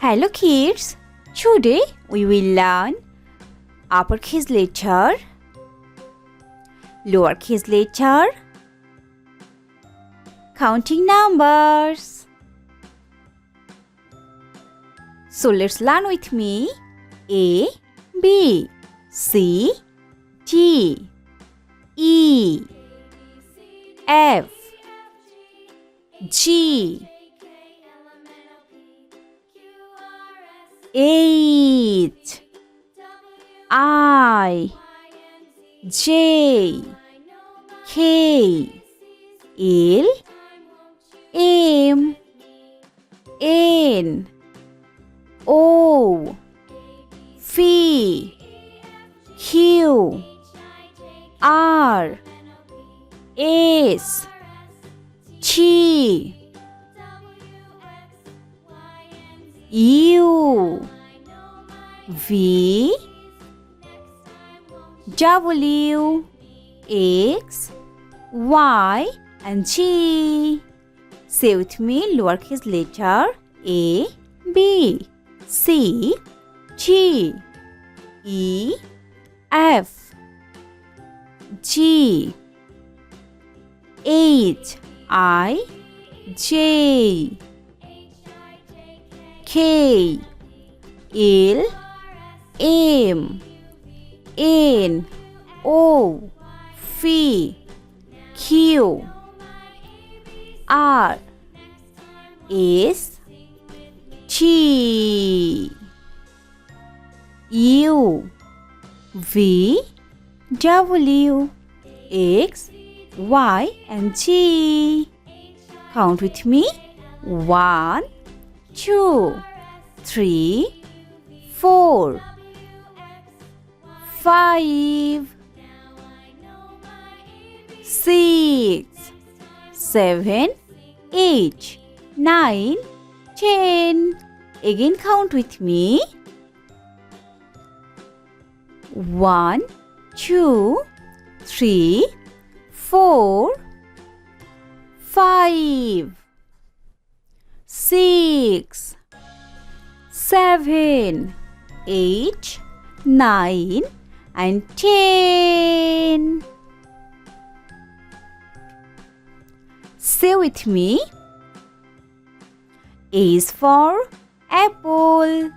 Hello kids, today we will learn uppercase letter, lowercase letter, counting numbers. So let's learn with me. A, B, C, D, E, F, G, H, I, J, K, L, M, N, O, P, Q, R, S, T, U, V, W, X, Y, and G. Say with me lowercase letter A, B, C, G, E, F, G, H, I, J, K, L, M, N, O, P, Q, R, S, T, U, V, W, X, Y, and Z. Count with me. 1, 2, 3, 4, 5, 6, 7, 8, 9, 10. Again count with me. 1, 2, 3, 4, 5, 6, 7, 8, 9, and 10. Say with me. A is for apple.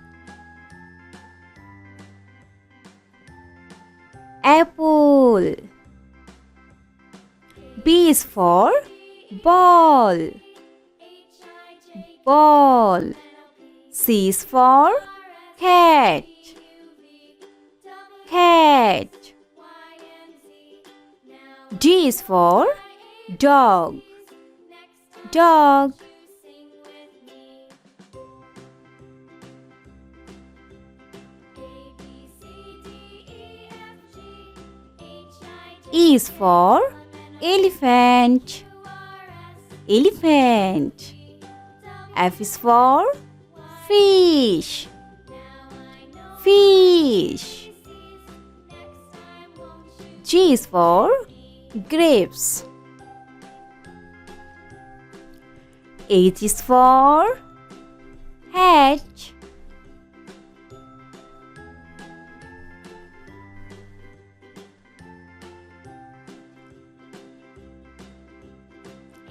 Apple. B is for ball. Ball. C is for cat. Cat. D is for dog. Dog. E is for elephant. Elephant. F is for fish. Fish. G is for grapes. H is for hat.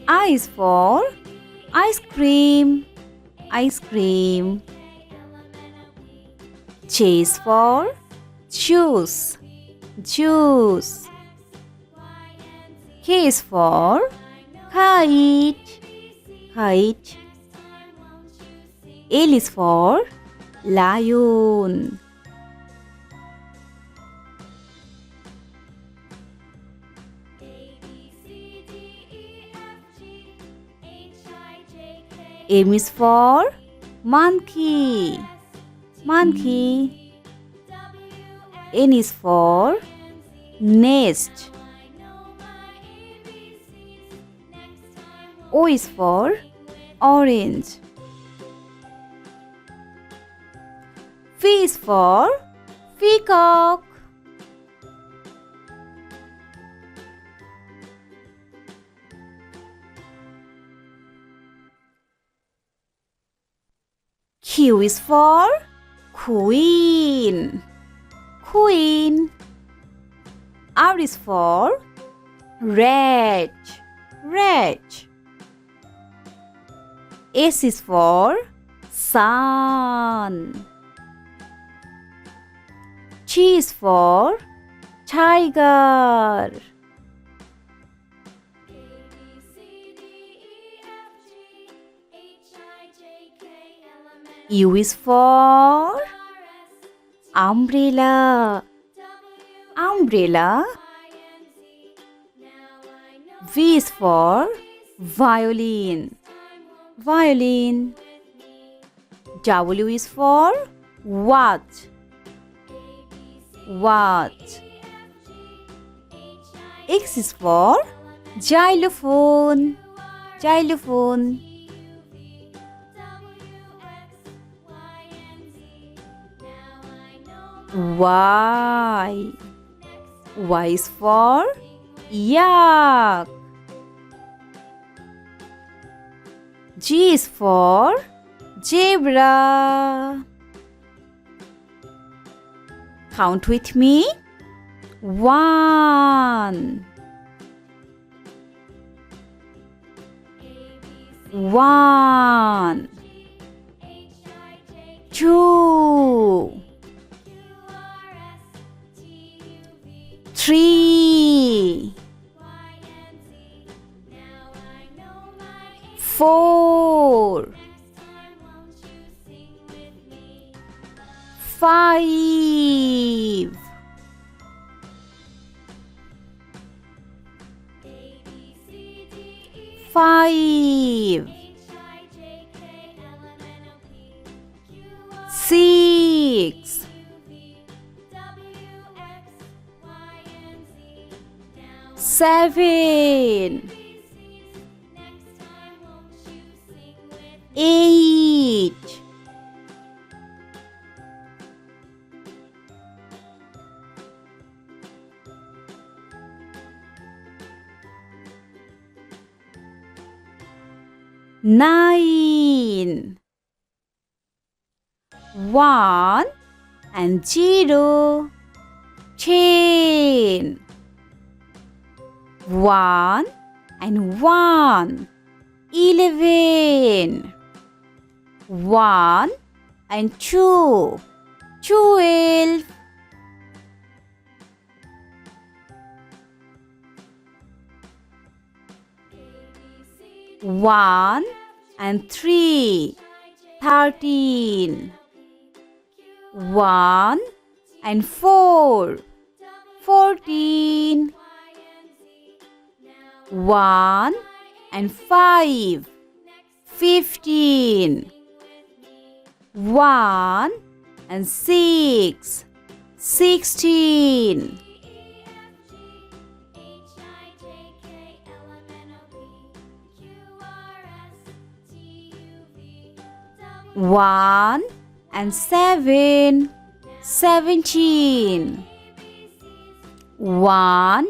I is for ice cream. Ice cream. J is for juice. Juice. K is for kite. Kite. L is for lion. M is for monkey. Monkey. N is for nest. O is for orange. P is for peacock. Q is for queen. Queen. R is for red. Red. S is for sun. T is for tiger. U is for umbrella. Umbrella. V is for violin. Violin. W is for watch. Watch. X is for xylophone. Xylophone. Y. Y is for yak. G is for zebra. Count with me. 1. 1. 2. 3. 4. 5. 5. 6. 7. 8. 9. 1 and 0. 10. 1 and 1. 11. 1 and 2. 12. 1 and 3. 13. 1 and 4. 14. 1 and 5. 15. 1 and 6. 16. 1 and 7. 17. 1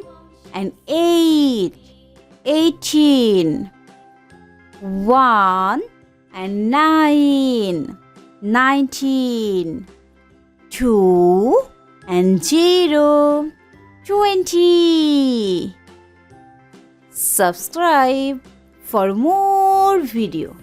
and 8. 18. 1 and 9. 19. 2 and 0. 20. Subscribe for more video.